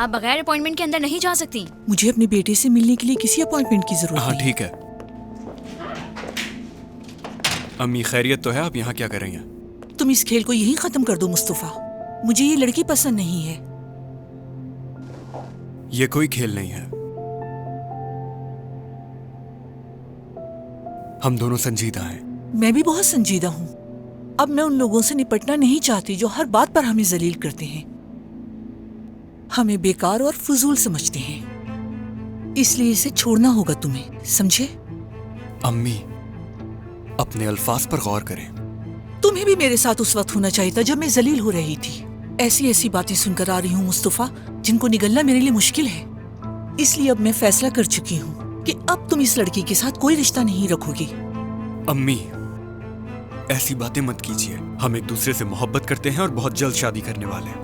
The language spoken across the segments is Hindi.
आप बगैर अपॉइंटमेंट के अंदर नहीं जा सकती। मुझे अपने बेटे से मिलने के लिए किसी अपॉइंटमेंट की जरूरत हाँ नहीं। ठीक है। अम्मी खैरियत तो है? आप यहाँ क्या कर रही हैं? तुम इस खेल को यहीं खत्म कर दो मुस्तफा। मुझे ये लड़की पसंद नहीं है। ये कोई खेल नहीं है। हम दोनों संजीदा हैं। मैं भी बहुत संजीदा हूँ। अब मैं उन लोगों से निपटना नहीं चाहती जो हर बात पर हमें जलील करते हैं, हमें बेकार और फजूल समझते हैं। इसलिए इसे छोड़ना होगा तुम्हें, समझे? अम्मी, अपने अल्फाज पर गौर करें। तुम्हें भी मेरे साथ उस वक्त होना चाहिए था जब मैं जलील हो रही थी। ऐसी ऐसी बातें सुनकर आ रही हूँ मुस्तफा, जिनको निगलना मेरे लिए मुश्किल है। इसलिए अब मैं फैसला कर चुकी हूँ कि अब तुम इस लड़की के साथ कोई रिश्ता नहीं रखोगी। अम्मी, ऐसी बातें मत कीजिए। हम एक दूसरे से मोहब्बत करते हैं और बहुत जल्द शादी करने वाले हैं।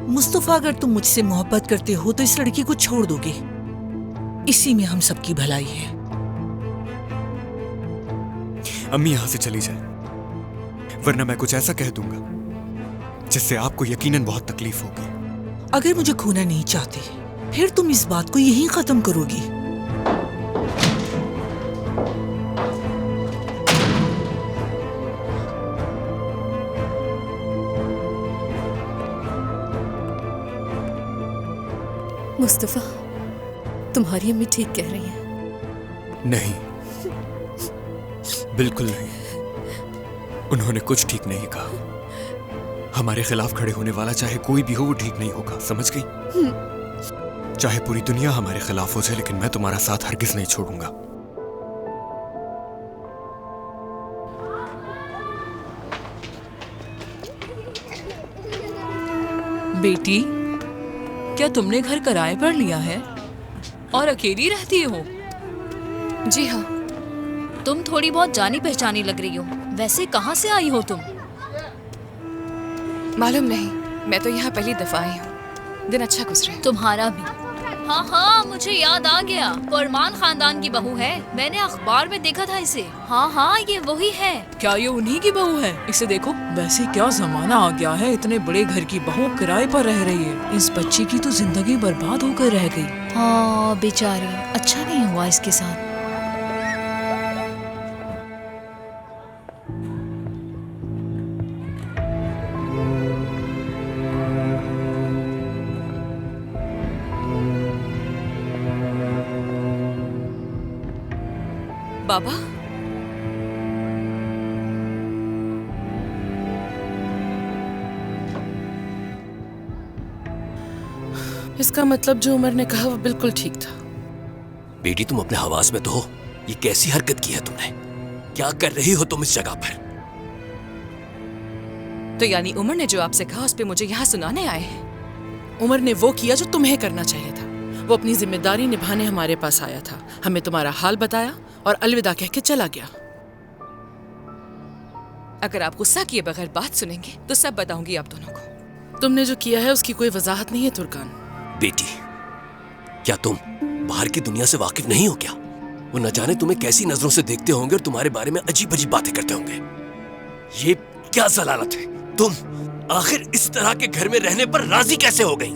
मुस्तफा, अगर तुम मुझसे मोहब्बत करते हो तो इस लड़की को छोड़ दोगे। इसी में हम सबकी भलाई है। अम्मी यहाँ से चली जाए, वरना मैं कुछ ऐसा कह दूंगा जिससे आपको यकीनन बहुत तकलीफ होगी। अगर मुझे खोना नहीं चाहते फिर तुम इस बात को यहीं खत्म करोगी। मुस्तफा, तुम्हारी अम्मी ठीक कह रही है। नहीं, बिल्कुल नहीं। उन्होंने कुछ ठीक नहीं कहा। हमारे खिलाफ खड़े होने वाला चाहे कोई भी हो, वो ठीक नहीं होगा, समझ गई? चाहे पूरी दुनिया हमारे खिलाफ हो जाए, लेकिन मैं तुम्हारा साथ हरगिज नहीं छोड़ूंगा। बेटी, क्या तुमने घर किराए पर लिया है और अकेली रहती हो? जी हाँ। तुम थोड़ी बहुत जानी पहचानी लग रही हो। वैसे कहाँ से आई हो तुम? मालूम नहीं, मैं तो यहाँ पहली दफा आई हूँ। दिन अच्छा गुजरे। तुम्हारा भी। हाँ हाँ, मुझे याद आ गया। फरमान खानदान की बहू है। मैंने अखबार में देखा था इसे। हाँ हाँ, ये वही है। क्या ये उन्हीं की बहू है? इसे देखो। वैसे क्या जमाना आ गया है, इतने बड़े घर की बहू किराए पर रह रही है। इस बच्ची की तो जिंदगी बर्बाद होकर रह गई। हाँ बेचारी, अच्छा नहीं हुआ इसके साथ। बाबा, इसका मतलब जो उमर ने कहा वो बिल्कुल ठीक था। बेटी, तुम अपने हवास में तो हो। ये कैसी हरकत की है तुमने? क्या कर रही हो तुम इस जगह पर? तो यानी उमर ने जो आपसे कहा उस पे मुझे यहाँ सुनाने आए हैं? उमर ने वो किया जो तुम्हें करना चाहिए था। वो अपनी जिम्मेदारी निभाने हमारे पास आया था, हमें तुम्हारा हाल बताया और अलविदा कह के चला गया। अगर आप गुस्सा किए बगैर बात सुनेंगे तो सब बताऊंगी आप दोनों को। तुमने जो किया है उसकी कोई वजाहत नहीं है तुर्कान। बेटी, क्या तुम बाहर की दुनिया से वाकिफ नहीं हो क्या? वो न जाने तुम्हें कैसी नजरों से देखते होंगे और तुम्हारे बारे में अजीब अजीब बातें करते होंगे। ये क्या जलालत है? तुम आखिर इस तरह के घर में रहने पर राजी कैसे हो गई?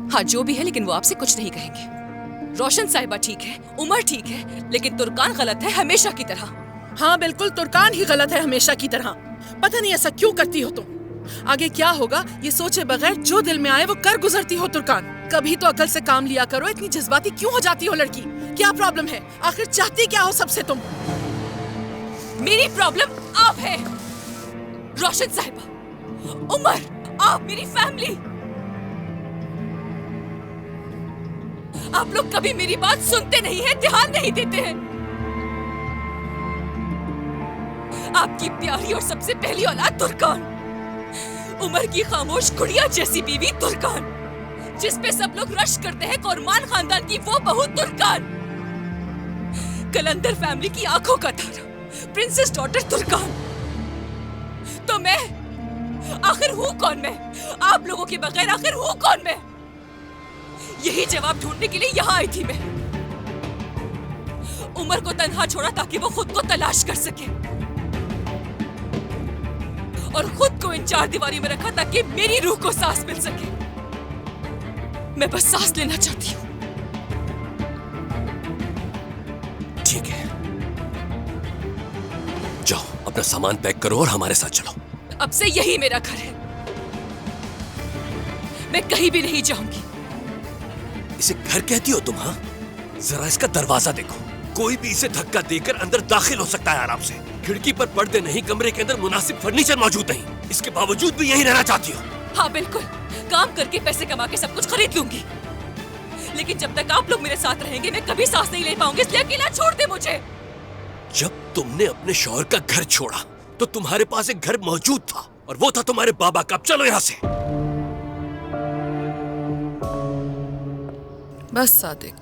हाँ, जो भी है, लेकिन वो आपसे कुछ नहीं कहेंगे। रोशन साहिबा ठीक है, उमर ठीक है, लेकिन तुर्कान गलत है हमेशा की तरह। हाँ बिल्कुल, तुर्कान ही गलत है हमेशा की तरह। पता नहीं ऐसा क्यों करती हो तुम। आगे क्या होगा ये सोचे बगैर जो दिल में आए वो कर गुजरती हो तुर्कान। कभी तो अकल से काम लिया करो। इतनी जज्बाती क्यों हो जाती हो लड़की? क्या प्रॉब्लम है? आखिर चाहती क्या हो सबसे तुम? मेरी प्रॉब्लम आप है, रोशन साहिबा, उमर, आप, मेरी फैमिली। आप लोग कभी मेरी बात सुनते नहीं हैं, ध्यान नहीं देते हैं। आपकी प्यारी और सबसे पहली औलाद तुर्कान, उमर की खामोश गुड़िया जैसी बीवी तुर्कान, जिस पे सब लोग रश करते हैं, कोरमान खानदान की वो बहू तुर्कान, कलंदर फैमिली की आंखों का तारा, प्रिंसेस डॉटर तुर्कान। तो मैं आखिर हूँ कौन? मैं आप लोगों के बगैर आखिर हूँ कौन मैं? यही जवाब ढूंढने के लिए यहाँ आई थी मैं। उमर को तन्हा छोड़ा ताकि वो खुद को तलाश कर सके और खुद को इन चार दीवारी में रखा ताकि मेरी रूह को सांस मिल सके। मैं बस सांस लेना चाहती हूँ। ठीक है, जाओ अपना सामान पैक करो और हमारे साथ चलो। अब से यही मेरा घर है, मैं कहीं भी नहीं जाऊंगी। इसे घर कहती हो तुम? हाँ, जरा इसका दरवाजा देखो, कोई भी इसे धक्का देकर अंदर दाखिल हो सकता है आराम से। खिड़की पर पर्दे नहीं, कमरे के अंदर मुनासिब फर्नीचर मौजूद नहीं, इसके बावजूद भी यहीं रहना चाहती हो? हाँ बिल्कुल, काम करके पैसे कमा के सब कुछ खरीद लूंगी, लेकिन जब तक आप लोग मेरे साथ रहेंगे मैं कभी सांस नहीं ले पाऊंगी, इसलिए अकेला छोड़ दे मुझे। जब तुमने अपने शौहर का घर छोड़ा तो तुम्हारे पास एक घर मौजूद था और वो था तुम्हारे बाबा का। अब चलो यहाँ से। बस सादिक,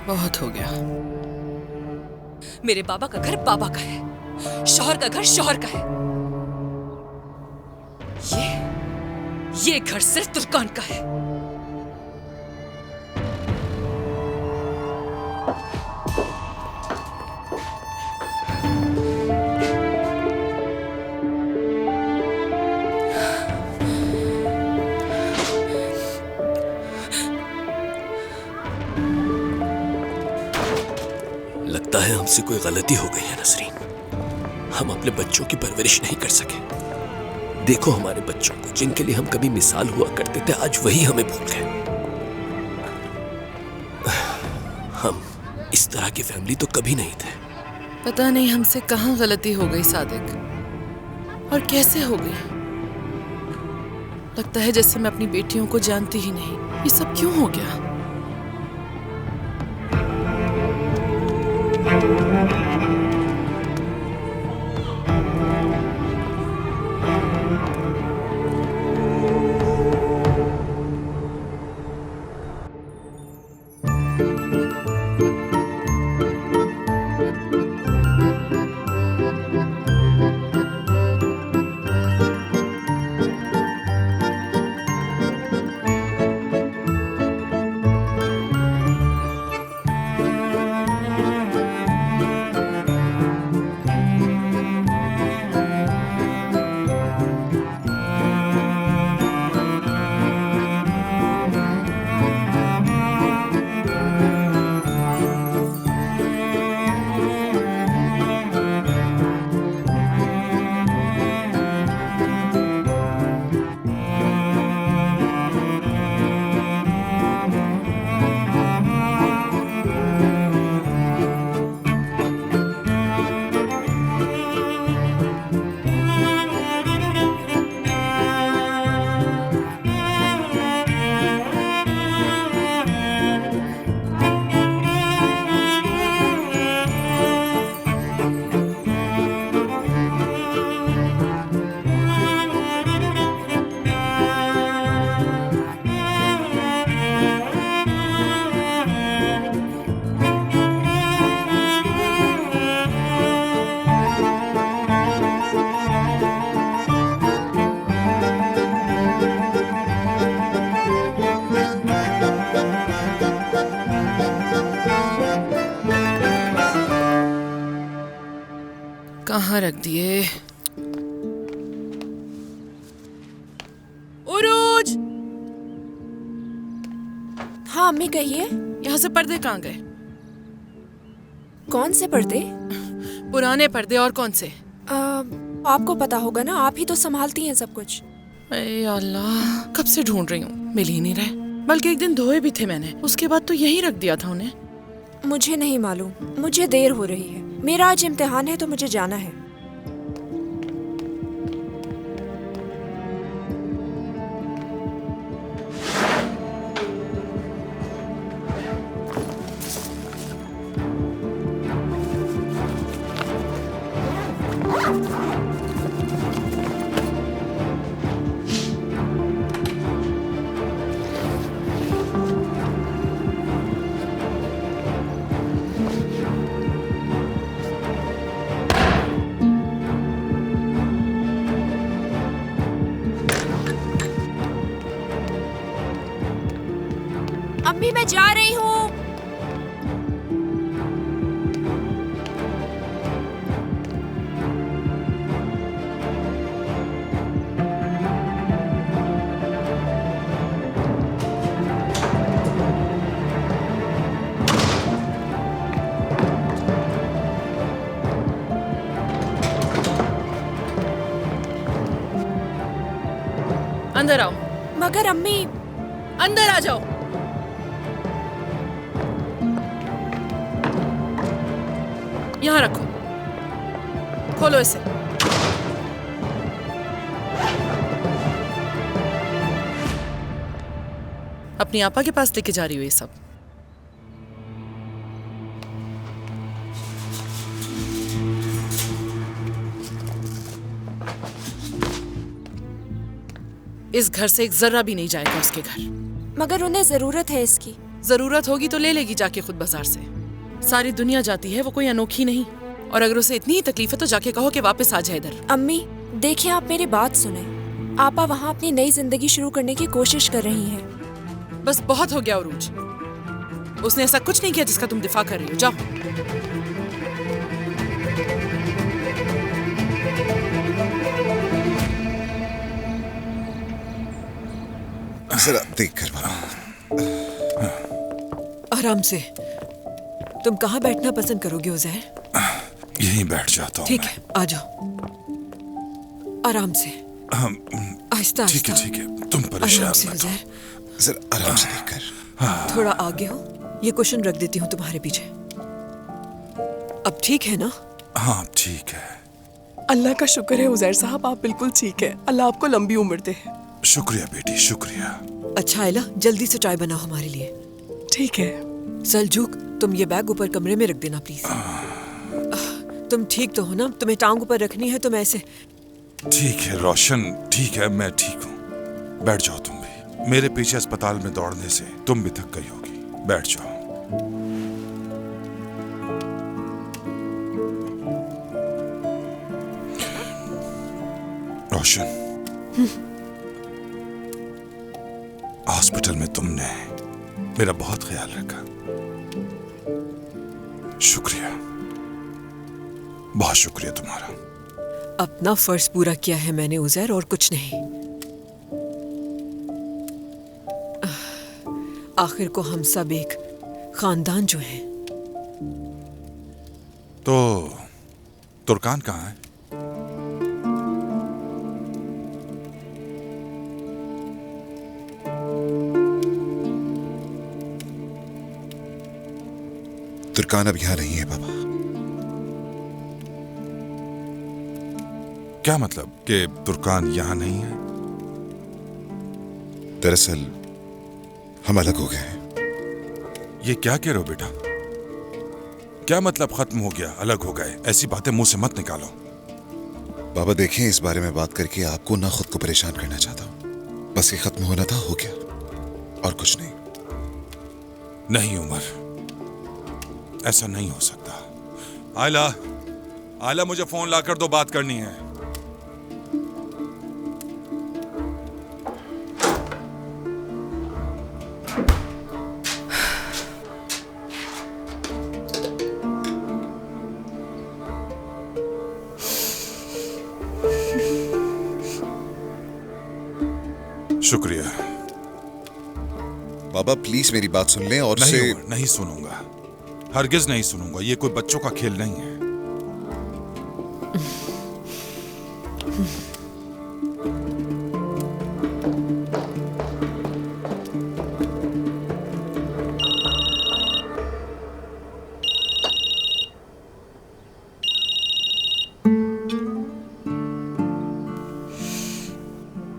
बहुत हो गया। मेरे बाबा का घर बाबा का है, शौहर का घर शौहर का है। ये घर सिर्फ तुर्कान का है। लगता है हमसे कोई गलती हो गई है नसरीन, हम अपने बच्चों की परवरिश नहीं कर सके। देखो हमारे बच्चों को, जिनके लिए हम कभी मिसाल हुआ करते थे, आज वही हमें भूल गए। हम इस तरह की फैमिली तो कभी नहीं थे। पता नहीं हमसे कहाँ गलती हो गई सादिक, और कैसे हो गई। लगता है जैसे मैं अपनी बेटियों को जानती ही नहीं। ये सब क्यों हो गया? कहाँ रख दिए? उरूज! हाँ अम्मी कहिए। यहाँ से पर्दे कहाँ गए? कौन से पर्दे? पुराने पर्दे। और कौन से? आपको पता होगा ना, आप ही तो संभालती हैं सब कुछ। अरे अल्लाह, कब से ढूंढ रही हूँ, मिल ही नहीं रहे। बल्कि एक दिन धोए भी थे मैंने, उसके बाद तो यहीं रख दिया था उन्हें। मुझे नहीं मालूम, मुझे देर हो रही है। मेरा आज इम्तिहान है तो मुझे जाना है। अम्मी मैं जा रही हूँ। अंदर आओ, मगर अम्मी, अंदर आ जाओ। यहाँ रखो, खोलो इसे। अपनी आपा के पास लेके जा रही हो ये सब? इस घर से एक जर्रा भी नहीं जाएगा उसके घर। मगर उन्हें जरूरत है इसकी। जरूरत होगी तो ले लेगी जाके खुद बाजार से। सारी दुनिया जाती है, वो कोई अनोखी नहीं। और अगर उसे इतनी ही तकलीफ है तो जाके कहो कि वापस आ जाए इधर। अम्मी देखिए, आप मेरी बात सुने। आपा वहाँ अपनी नई जिंदगी शुरू करने की कोशिश कर रही हैं। बस बहुत हो गया उरूज। उसने ऐसा कुछ नहीं किया जिसका तुम दिफा कर रही हो। जाओ। जरा देख कर बाबा। आराम से। तुम कहाँ बैठना पसंद करोगे उज़ैर? यहीं बैठ जाता हूँ। ठीक है, आ जाओ। आराम से, आहिस्ता ठीक है आहिस्ता। ठीक है, तुम परेशान आराम से मत हो। उज़ैर, जरा आराम से देख कर। थोड़ा आगे हो। ये कुशन रख देती हूँ तुम्हारे पीछे। अब ठीक है ना? हाँ ठीक है। अल्लाह का शुक्र है उज़ैर साहब, आप बिल्कुल ठीक है। अल्लाह आपको लंबी उम्र दे। शुक्रिया बेटी, शुक्रिया। अच्छा आयला, जल्दी से चाय बनाओ हमारे लिए। ठीक है। सलजूक, तुम ये बैग ऊपर कमरे में रख देना प्लीज। तुम ठीक तो हो ना? तुम्हें टांग ऊपर रखनी है तो मैं ऐसे। ठीक है रोशन, ठीक है, मैं ठीक हूँ। बैठ जाओ तुम भी। मेरे पीछे अस्पताल में दौड़ने से तुम भी थक गई होगी। बैठ जाओ। रोशन, हॉस्पिटल में तुमने मेरा बहुत ख्याल रखा। शुक्रिया, बहुत शुक्रिया तुम्हारा। अपना फर्ज पूरा किया है मैंने उज़ैर, और कुछ नहीं। आखिर को हम सब एक खानदान जो है। तो तुर्कान कहाँ है? तुर्कान अब यहाँ नहीं है बाबा। क्या मतलब कि तुर्कान यहाँ नहीं है? दरअसल हम अलग हो गए हैं। ये क्या कह रहे हो बेटा? क्या मतलब खत्म हो गया, अलग हो गए? ऐसी बातें मुंह से मत निकालो। बाबा देखें, इस बारे में बात करके आपको ना खुद को परेशान करना चाहता हूँ। बस ये खत्म होना था, हो गया, और कुछ नहीं। नहीं उमर, ऐसा नहीं हो सकता। आयला, आयला मुझे फोन लाकर दो, बात करनी है। शुक्रिया। बाबा प्लीज मेरी बात सुन लें और नहीं उमर, नहीं सुनूंगा, हरगिज नहीं सुनूंगा। ये कोई बच्चों का खेल नहीं है।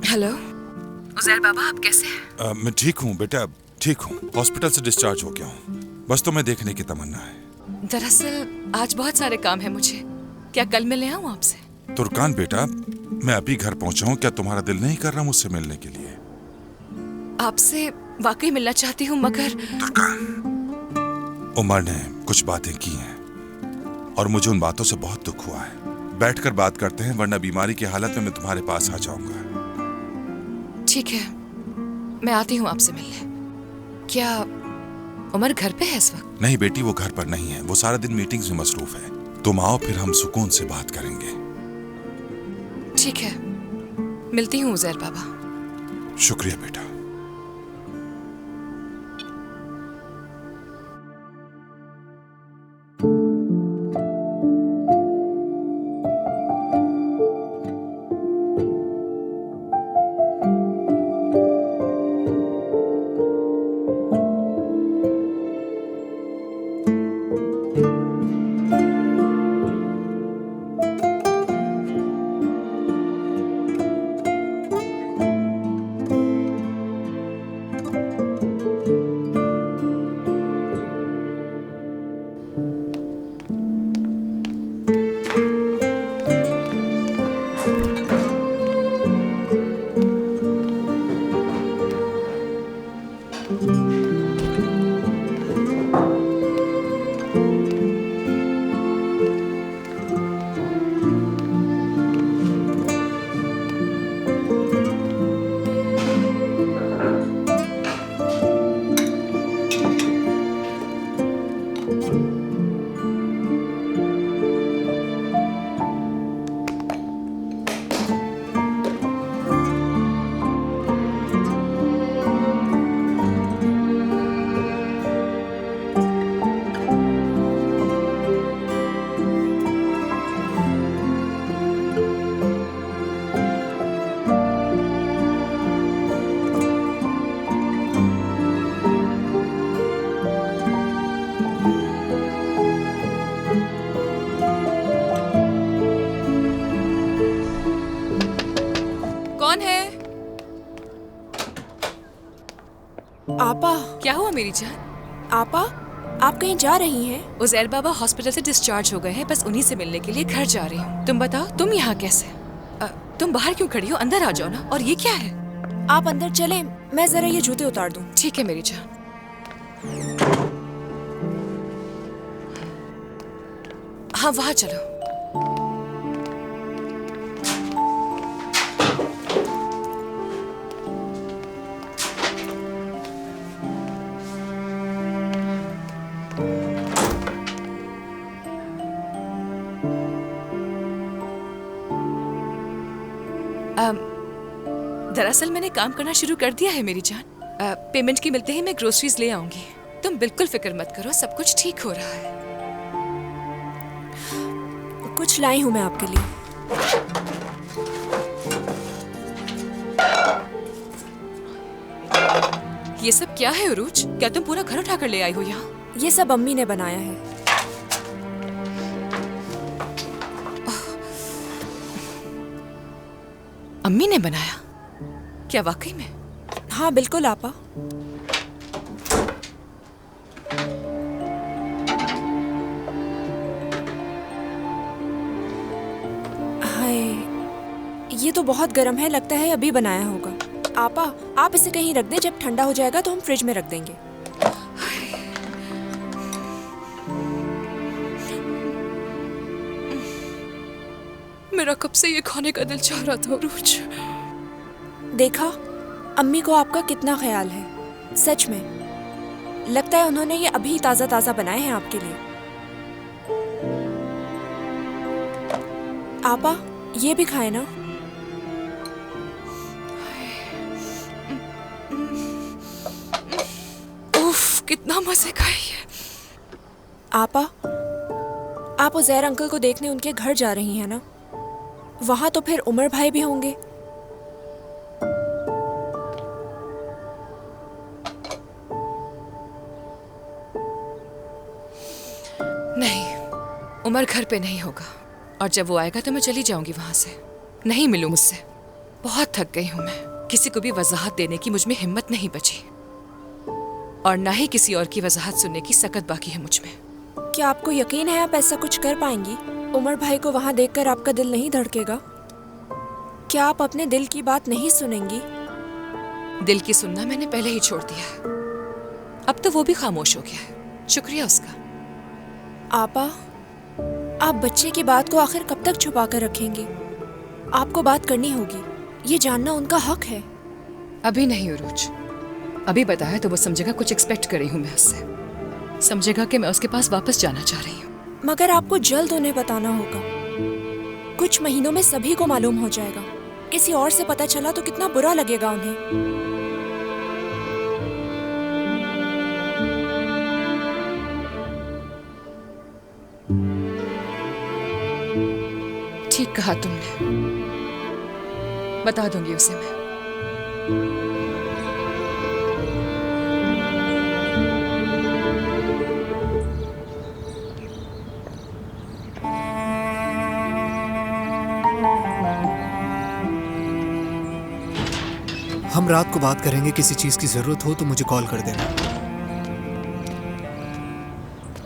हेलो उज़ैर बाबा, आप कैसे हैं? मैं ठीक हूँ बेटा, ठीक हूँ। हॉस्पिटल से डिस्चार्ज हो गया हूँ। बस तुम्हें देखने की तमन्ना है। दरअसल आज बहुत सारे काम है मुझे। क्या कल मिले आऊं आपसे? तुर्कान बेटा, मैं अभी घर पहुंचा हूँ। क्या तुम्हारा दिल नहीं कर रहा मुझसे मिलने के लिए? आपसे वाकई मिलना चाहती हूँ, मगर तुर्कान, उमर ने कुछ बातें की हैं और मुझे उन बातों से बहुत दुख हुआ है। बैठकर बात करते हैं, वरना बीमारी की हालत में मैं तुम्हारे पास आ जाऊंगा। ठीक है, मैं आती हूँ आपसे मिलने। क्या उमर घर पे है इस वक्त? नहीं बेटी, वो घर पर नहीं है। वो सारा दिन मीटिंग्स में मसरूफ है। तुम आओ, फिर हम सुकून से बात करेंगे। ठीक है, मिलती हूँ उज़ैर बाबा। शुक्रिया बेटा। क्या हुआ मेरी जान? आपा, आप कहीं जा रही हैं? उजैर बाबा हॉस्पिटल से डिस्चार्ज हो गए हैं, बस उन्हीं से मिलने के लिए घर जा रही हूँ। तुम बताओ, तुम यहाँ कैसे? तुम बाहर क्यों खड़ी हो? अंदर आ जाओ ना। और ये क्या है? आप अंदर चलें, मैं जरा ये जूते उतार दूं। ठीक है मेरी जान। हाँ वहाँ चलो। दरअसल मैंने काम करना शुरू कर दिया है मेरी जान। पेमेंट की मिलते ही मैं ग्रोसरीज ले आऊंगी। तुम बिल्कुल फिक्र मत करो, सब कुछ ठीक हो रहा है। कुछ लाई हूँ मैं आपके लिए। ये सब क्या है उरूज? क्या तुम पूरा घर उठाकर ले आई हो यहाँ? ये सब अम्मी ने बनाया है। अम्मी ने बनाया? क्या वाकई में? हाँ बिल्कुल आपा। हाय, ये तो बहुत गर्म है, लगता है अभी बनाया होगा। आपा, आप इसे कहीं रख दें, जब ठंडा हो जाएगा तो हम फ्रिज में रख देंगे। मेरा कब से ये खाने का दिल चाह रहा था उरूज। देखा, अम्मी को आपका कितना ख्याल है। सच में लगता है उन्होंने ये अभी ताजा ताजा बनाए हैं आपके लिए। आपा, ये भी खाए ना। उफ, कितना मजे का है। आपा, आप उजैर अंकल को देखने उनके घर जा रही हैं ना? वहां तो फिर उमर भाई भी होंगे। नहीं, उमर घर पे नहीं होगा, और जब वो आएगा तो मैं चली जाऊंगी वहां से। नहीं मिलूं मुझसे। बहुत थक गई हूं मैं। किसी को भी वजाहत देने की मुझ में हिम्मत नहीं बची, और ना ही किसी और की वजाहत सुनने की सकत बाकी है मुझ में। क्या आपको यकीन है आप ऐसा कुछ कर पाएंगी? उमर भाई को वहां देखकर आपका दिल नहीं धड़केगा? क्या आप अपने दिल की बात नहीं सुनेंगी? दिल की सुनना मैंने पहले ही छोड़ दिया है। अब तो वो भी खामोश हो गया है। शुक्रिया उसका। आपा, आप बच्चे की बात को आखिर कब तक छुपा कर रखेंगे? आपको बात करनी होगी, ये जानना उनका हक है। अभी नहीं उरूज, अभी बताया तो वो समझेगा कुछ एक्सपेक्ट कर रही हूँ मैं उससे। समझेगा कि मैं उसके पास वापस जाना चाह रही हूँ। मगर आपको जल्द उन्हें बताना होगा। कुछ महीनों में सभी को मालूम हो जाएगा। किसी और से पता चला तो कितना बुरा लगेगा उन्हें। ठीक कहा तुमने, बता दूंगी उसे मैं। हम रात को बात करेंगे। किसी चीज की जरूरत हो तो मुझे कॉल कर देना।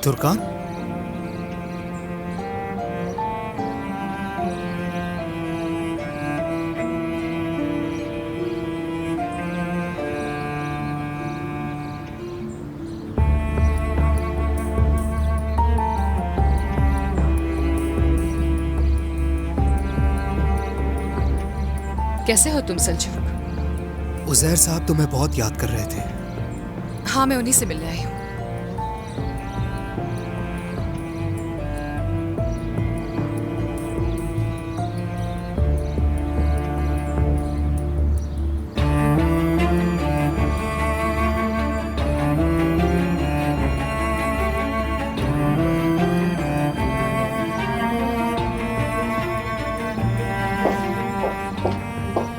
तुर्कान, कैसे हो तुम सल्जूक? उजैर साहब तुम्हें बहुत याद कर रहे थे। हाँ, मैं उन्हीं से मिलने आई हूँ।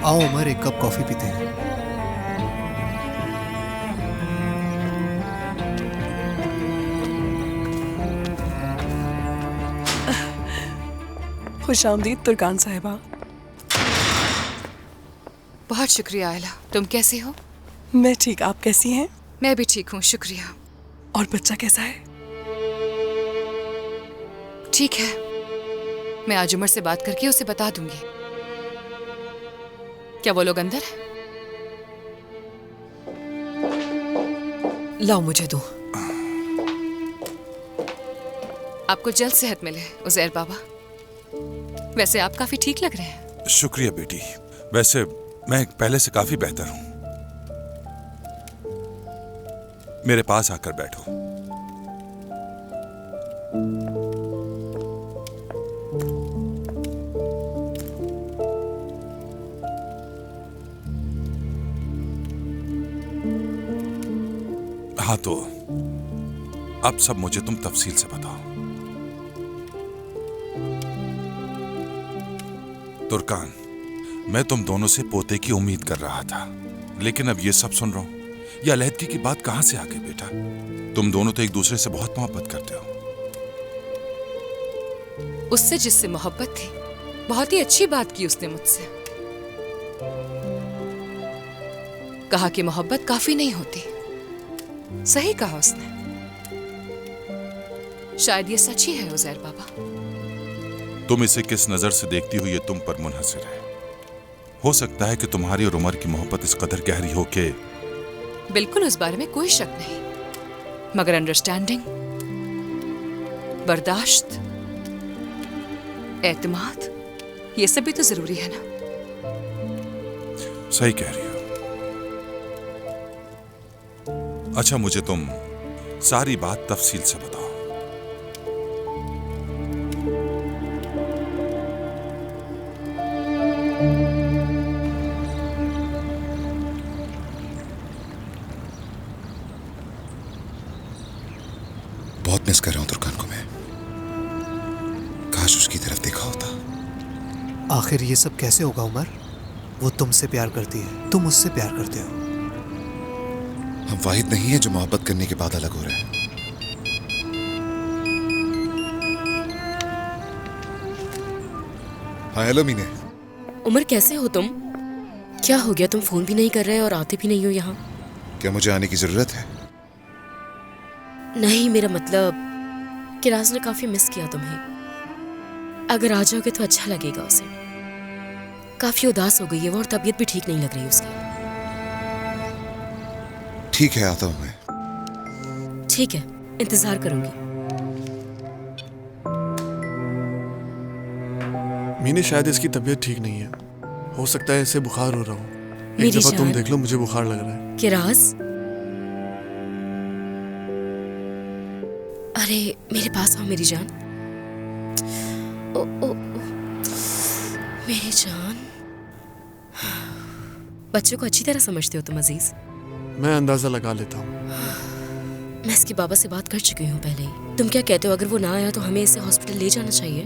आओ उमर, एक कप कॉफी पीते हैं। खुशामदीद तुर्कान साहिबा। बहुत शुक्रिया आयला। तुम कैसे हो? मैं ठीक, आप कैसी हैं? मैं भी ठीक हूँ, शुक्रिया। और बच्चा कैसा है? ठीक है, मैं आज उमर से बात करके उसे बता दूंगी। क्या वो लोग अंदर है? लाओ मुझे दो। आपको जल्द सेहत मिले उजैर बाबा। वैसे आप काफी ठीक लग रहे हैं। शुक्रिया बेटी। वैसे मैं पहले से काफी बेहतर हूं। मेरे पास आकर बैठो। हाँ तो अब सब मुझे तुम तफसील से बताओ। तुर्कान, मैं तुम दोनों से पोते की उम्मीद कर रहा था, लेकिन अब ये सब सुन रहा हूं। ये अलहदगी की बात कहां से आ गई बेटा? तुम दोनों तो एक दूसरे से बहुत मोहब्बत करते हो। उससे जिससे मोहब्बत थी, बहुत ही अच्छी बात की उसने मुझसे। कहा कि मोहब्बत काफी नहीं होती। सही कहा उसने। शायद ये सच ही है उजैर बाबा। तुम इसे किस नजर से देखती हो ये तुम पर मुनहसर है। हो सकता है कि तुम्हारी और उमर की मोहब्बत इस कदर गहरी हो कि बिल्कुल, उस बारे में कोई शक नहीं, मगर अंडरस्टैंडिंग, बर्दाश्त, एतमाद, ये सब भी तो जरूरी है ना। सही कह रही हो। अच्छा, मुझे तुम सारी बात तफसील से बताओ। बहुत मिस कर रहा हूं तुर्कान को मैं। काश उसकी तरफ देखा होता। आखिर ये सब कैसे होगा उमर? वो तुमसे प्यार करती है, तुम उससे प्यार करते हो। हम वाहिद नहीं है जो मोहब्बत करने के बाद अलग हो रहे हैं। हाँ हेलो मीने। उमर कैसे हो तुम? क्या हो गया, तुम फोन भी नहीं कर रहे और आते भी नहीं हो यहाँ? क्या मुझे आने की जरूरत है? नहीं, मेरा मतलब किराज ने काफी मिस किया तुम्हें। अगर आ जाओगे तो अच्छा लगेगा उसे। काफी उदास हो गई है वो और तबीयत भी ठीक नहीं लग रही उसकी। ठीक है, आता हूं मैं। ठीक है, इंतजार करूंगी। मीने, शायद इसकी तबीयत ठीक नहीं है। हो सकता है इसे बुखार हो रहा हो। एक मेरी दफा तुम जान। देख लो, मुझे बुखार लग रहा है। किराज, अरे मेरे पास आओ मेरी जान। ओ, ओ, ओ, मेरी जान। बच्चों को अच्छी तरह समझते हो तुम अजीज। मैं अंदाजा लगा लेता हूँ। मैं इसके बाबा से बात कर चुकी हूँ पहले ही। तुम क्या कहते हो, अगर वो ना आया तो हमें इसे हॉस्पिटल ले जाना चाहिए?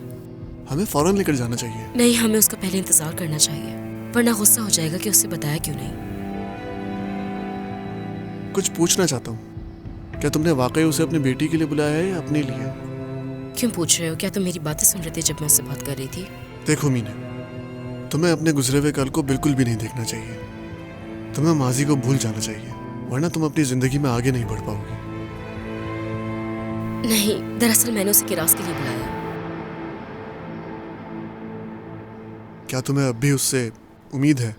हमें फौरन लेकर जाना चाहिए। नहीं, हमें उसका पहले इंतजार करना चाहिए, वरना गुस्सा हो जाएगा कि उससे बताया क्यों नहीं। कुछ पूछना चाहता हूँ, क्या तुमने वाकई उसे अपनी बेटी के लिए बुलाया है या अपने लिए? क्यों पूछ रहे हो? क्या तुम मेरी बातें सुन रहे थे जब मैं उससे बात कर रही थी? देखो मीने, तुम्हें अपने गुजरे हुए कल को बिल्कुल भी नहीं देखना चाहिए। तुम्हें माजी को भूल जाना चाहिए, वरना तुम अपनी जिंदगी में आगे नहीं बढ़ पाओगी। नहीं, दरअसल मैंने उसे किरास के लिए बुलाया। क्या तुम्हें अब भी उससे उम्मीद है?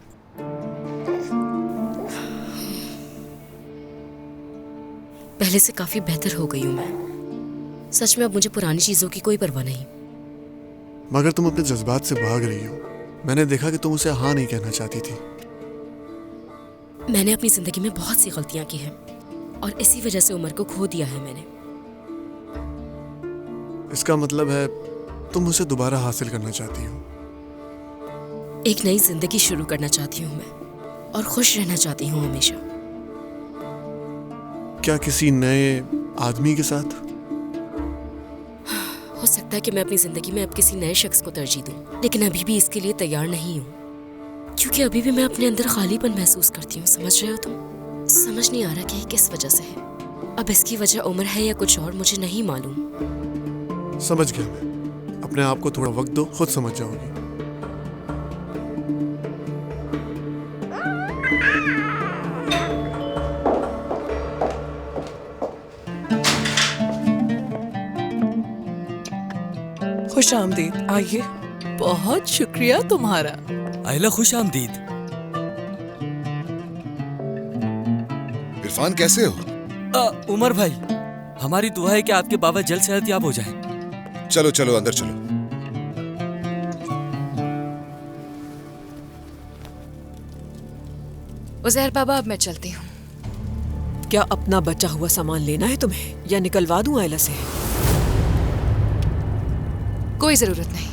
पहले से काफी बेहतर हो गई हूँ मैं। सच में अब मुझे पुरानी चीजों की कोई परवाह नहीं। मगर तुम अपने जज्बात से भाग रही हो। मैंने देखा कि तुम उसे हाँ नहीं कहना चाहती थी। मैंने अपनी जिंदगी में बहुत सी गलतियां की हैं और इसी वजह से उमर को खो दिया है मैंने। इसका मतलब है तुम उसे दोबारा हासिल करना चाहती हो। एक नई जिंदगी शुरू करना चाहती हूँ मैं और खुश रहना चाहती हूँ हमेशा। क्या किसी नए आदमी के साथ? हो सकता है कि मैं अपनी जिंदगी में अब किसी नए शख्स को तरजीह दूं, लेकिन अभी भी इसके लिए तैयार नहीं हूँ, क्योंकि अभी भी मैं अपने अंदर खालीपन महसूस करती हूँ। समझ रहे हो तुम? समझ नहीं आ रहा कि किस वजह से है। अब इसकी वजह उम्र है या कुछ और, मुझे नहीं मालूम। समझ गया मैं। अपने आप को थोड़ा वक्त दो, खुद समझ जाओगी। खुश आमदीद, आइए। बहुत शुक्रिया तुम्हारा। आयला खुश आमदीद। इरफान कैसे हो? उमर भाई, हमारी दुआ है कि आपके बाबा जल्द सेहतयाब हो जाएं। चलो चलो अंदर चलो। उजैर बाबा, अब मैं चलती हूँ। क्या अपना बचा हुआ सामान लेना है तुम्हें या निकलवा दूं आयला से? कोई जरूरत नहीं।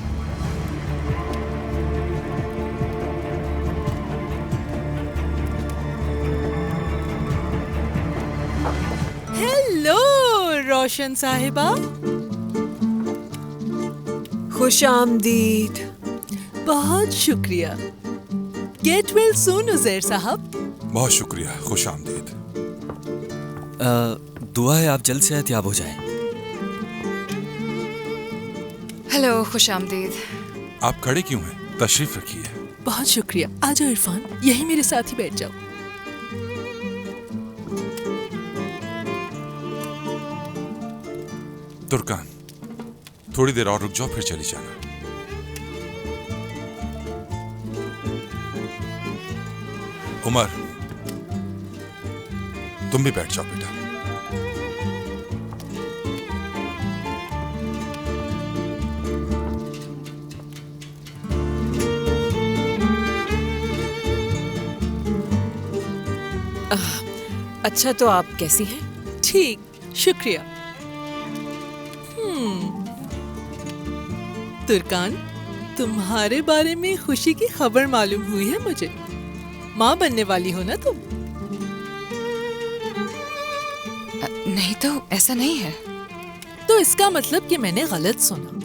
हेलो रोशन साहिबा। खुश आमदीद। बहुत शुक्रिया। गेट वेल सून उजैर साहब। बहुत शुक्रिया, खुश आमदीद। दुआ है आप जल्द सेहतयाब हो जाएं। हेलो, खुश आमदीद। आप खड़े क्यों हैं? तशरीफ रखिए। बहुत शुक्रिया। आ जाओ इरफान, यही मेरे साथ ही बैठ जाओ। तुर्कान, थोड़ी देर और रुक जाओ, फिर चली जाना। उमर, तुम भी बैठ जाओ बेटा। अच्छा, तो आप कैसी हैं? ठीक, शुक्रिया। तुर्कान, तुम्हारे बारे में खुशी की खबर मालूम हुई है मुझे। माँ बनने वाली हो ना तुम? नहीं तो ऐसा नहीं है। तो इसका मतलब कि मैंने गलत सुना।